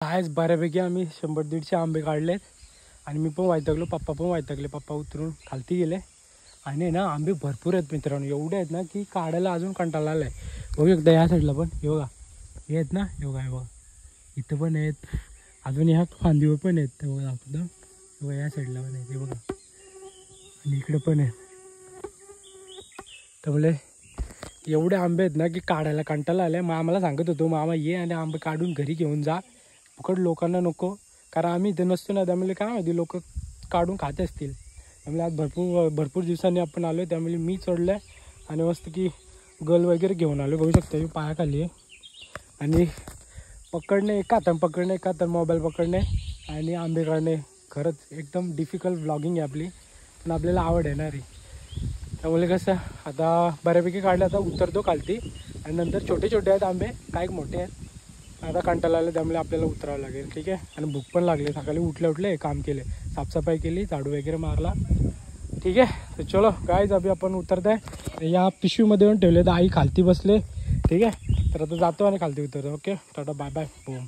आज बऱ्यापैकी आम्ही 100-150 आंबे काढलेत आणि मी पण वैतागलो, पप्पा पण वैतागले. पप्पा उतरून खालती गेले आणि ना आंबे भरपूर आहेत मित्रांनो, एवढे आहेत ना की काढायला अजून कंटाळा आलाय. बघू एकदा या साईडला पण हे बघा, हे आहेत ना, हे बघा, हे बघा इथं पण आहेत, अजून ह्या फांदीवर पण आहेत. ते बघा दाखवतो, हे बघा या साईडला पण आहेत, हे बघा आणि इकडे पण आहेत. त्यामुळे एवढे आंबे आहेत ना की काढायला कंटाळा आलाय. मग आम्हाला सांगत होतो, मामा ये आणि आंबे काढून घरी घेऊन जा, फुकट लोकांना नको, कारण आम्ही इथे नसतो ना. त्यामुळे काय माहिती लोक काढून खात असतील. त्यामुळे आज भरपूर दिवसांनी आपण आलो, त्यामुळे मी चढलो आहे आणि मस्त की गल वगैरे घेऊन आलो. बघू शकता मी पायाखाली आहे आणि पकडणे एका हाताने पकडणे, एका हाताने मोबाईल पकडणे आणि आंबे काढणे खरंच एकदम डिफिकल्ट व्लॉगिंग आहे आपली, पण आपल्याला आवड आहे ना रे. त्यामुळे कसं आता बऱ्यापैकी काढले, आता उतरतो खालती आणि नंतर छोटे छोटे आहेत आंबे, काही मोठे आहेत. आता कंटाळा आले त्यामुळे आपल्याला उतरावं लागेल, ठीक आहे. आणि भूक पण लागली, सकाळी उठले काम केले, साफसफाई केली, झाडू वगैरे मारला, ठीक आहे. तर चलो गाईज अभी आपण उतरत आहे. या पिशवीमध्ये येऊन ठेवले तर आई खालती बसले, ठीक आहे. तर आता जातो आणि खालती उतरतो. ओके, टाटा बाय बाय, बोम.